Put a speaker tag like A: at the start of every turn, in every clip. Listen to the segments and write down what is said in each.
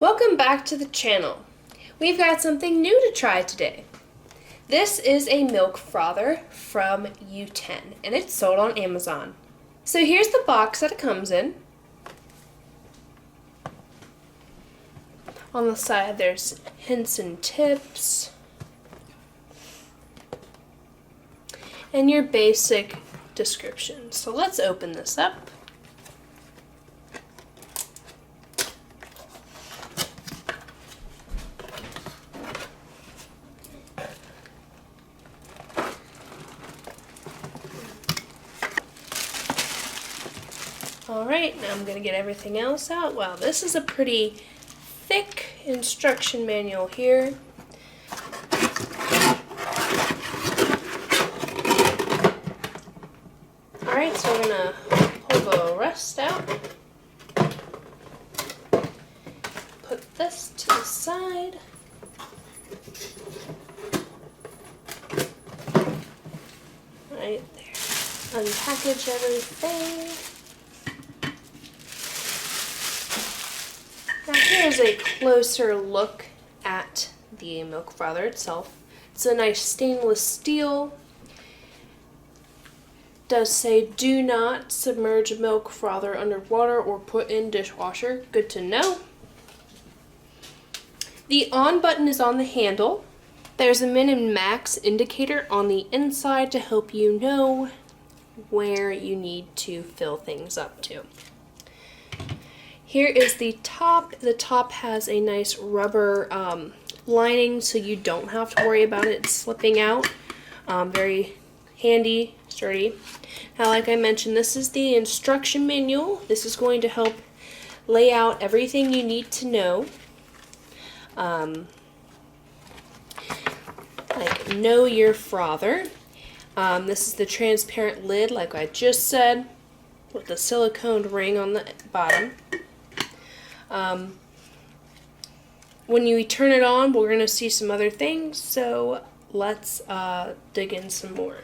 A: Welcome back to the channel. We've got something new to try today. This is a milk frother from Uten, and it's sold on Amazon. So here's the box that it comes in. On the side there's hints and tips, and your basic description. So let's open this up. Alright, now I'm going to get everything else out. Wow, this is a pretty thick instruction manual here. Alright, so we're going to pull the rest out. Put this to the side. Right there. Unpackage everything. Now here's a closer look at the milk frother itself. It's a nice stainless steel. It does say do not submerge milk frother under water or put in dishwasher. Good to know. The on button is on the handle. There's a min and max indicator on the inside to help you know where you need to fill things up to. Here is the top. The top has a nice rubber lining so you don't have to worry about it slipping out. Very handy, sturdy. Now, like I mentioned, this is the instruction manual. This is going to help lay out everything you need to know. Like know your frother. This is the transparent lid, like I just said, with the silicone ring on the bottom. When you turn it on, we're going to see some other things, so let's dig in some more.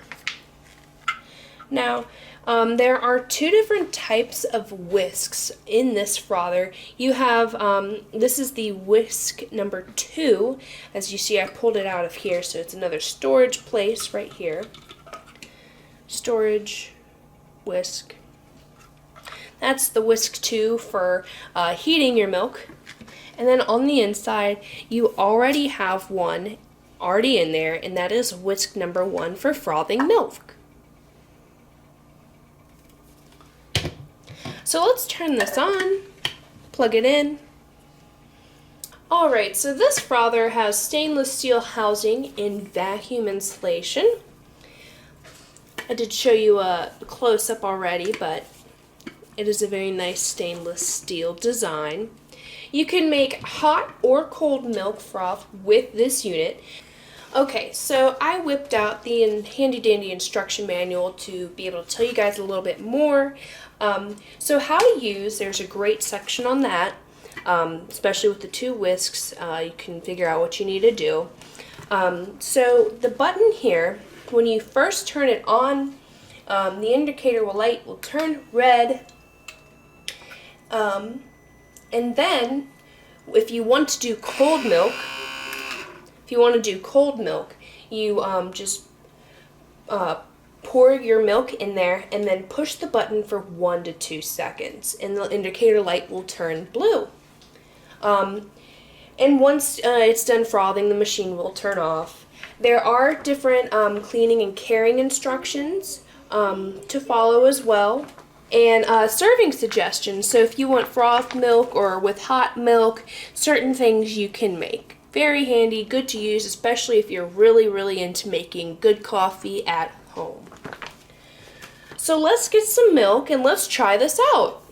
A: Now, there are two different types of whisks in this frother. You have, this is the whisk number 2. As you see, I pulled it out of here, so it's another storage place right here. Storage, whisk. That's the whisk 2 for heating your milk. And then on the inside, you already have one already in there, and that is whisk number 1 for frothing milk. So let's turn this on, plug it in. Alright, so this frother has stainless steel housing in vacuum insulation. I did show you a close-up already, but it is a very nice stainless steel design. You can make hot or cold milk froth with this unit. Okay, so I whipped out the handy-dandy instruction manual to be able to tell you guys a little bit more. So how to use, there's a great section on that, especially with the 2 whisks. You can figure out what you need to do. So the button here, when you first turn it on, the indicator will turn red. And then, if you want to do cold milk, you just pour your milk in there and then push the button for 1 to 2 seconds, and the indicator light will turn blue. And once it's done frothing, the machine will turn off. There are different cleaning and caring instructions to follow as well. And serving suggestions, so if you want froth milk or with hot milk, certain things you can make. Very handy, good to use, especially if you're really into making good coffee at home. So let's get some milk and let's try this out.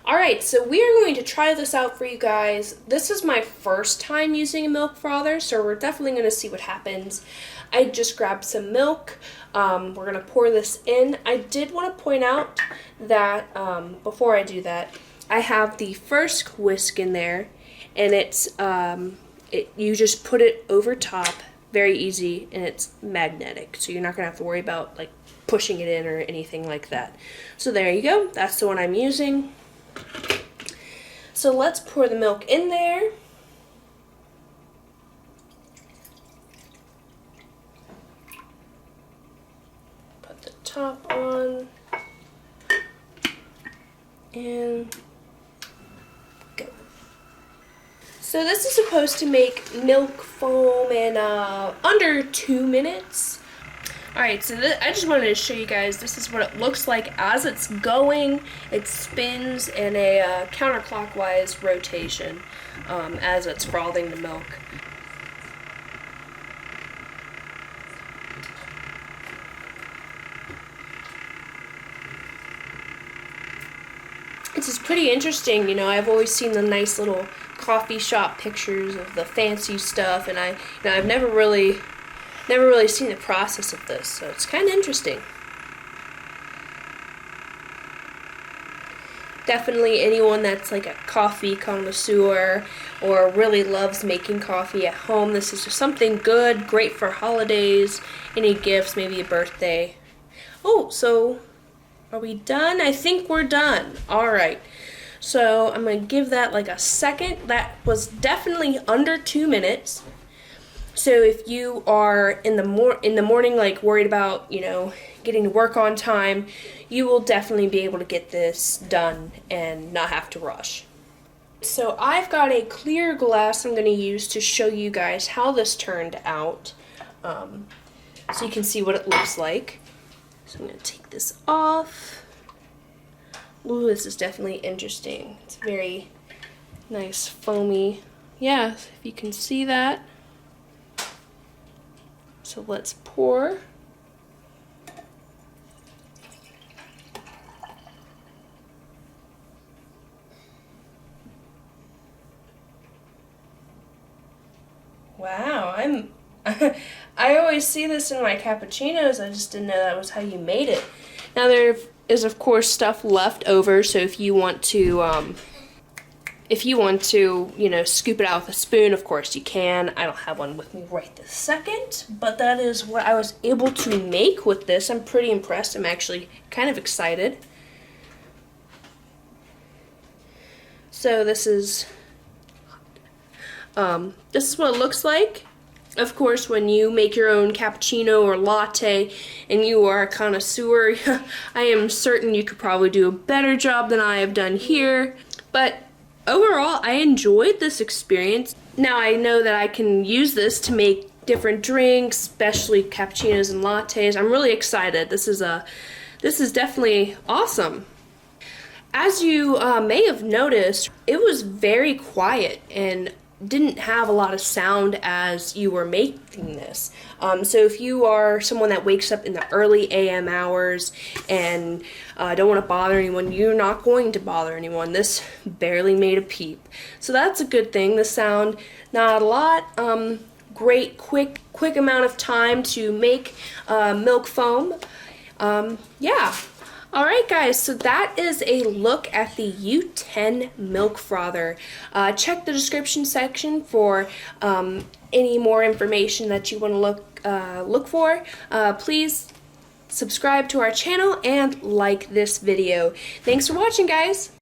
A: Alright, so we are going to try this out for you guys. This is my first time using a milk frother, so we're definitely going to see what happens. I just grabbed some milk. We're going to pour this in. I did want to point out that before I do that, I have the first whisk in there, and it's you just put it over top, very easy, and it's magnetic, so you're not going to have to worry about like pushing it in or anything like that. So there you go. That's the one I'm using. So let's pour the milk in there. Put the top on. And go. So this is supposed to make milk foam in under 2 minutes. Alright, so I just wanted to show you guys, this is what it looks like as it's going. It spins in a counterclockwise rotation as it's frothing the milk. This is pretty interesting, you know. I've always seen the nice little coffee shop pictures of the fancy stuff, and I've never really seen the process of this, so it's kind of interesting. Definitely anyone that's like a coffee connoisseur or really loves making coffee at home, this is just something good, great for holidays, any gifts, maybe a birthday. Oh, so are we done? I think we're done. Alright, so I'm going to give that like a second. That was definitely under 2 minutes. So if you are in the morning, like worried about, you know, getting to work on time, you will definitely be able to get this done and not have to rush. So I've got a clear glass I'm going to use to show you guys how this turned out, so you can see what it looks like. So I'm going to take this off. Ooh, this is definitely interesting. It's very nice, foamy. Yeah, if you can see that. So let's pour. Wow, I always see this in my cappuccinos. I just didn't know that was how you made it. Now there is of course stuff left over, so if you want to you know, scoop it out with a spoon, of course you can. I don't have one with me right this second, but that is what I was able to make with this. I'm pretty impressed. I'm actually kind of excited. So this is what it looks like. Of course, when you make your own cappuccino or latte and you are a connoisseur, I am certain you could probably do a better job than I have done here. But overall, I enjoyed this experience. Now I know that I can use this to make different drinks, especially cappuccinos and lattes. I'm really excited. This is definitely awesome. As you may have noticed, it was very quiet and didn't have a lot of sound as you were making this. So if you are someone that wakes up in the early AM hours and don't want to bother anyone, you're not going to bother anyone. This barely made a peep. So that's a good thing. The sound, not a lot. Great, quick amount of time to make milk foam. Yeah. Alright guys, so that is a look at the Uten milk frother. Check the description section for any more information that you want to look for. Please subscribe to our channel and like this video. Thanks for watching, guys!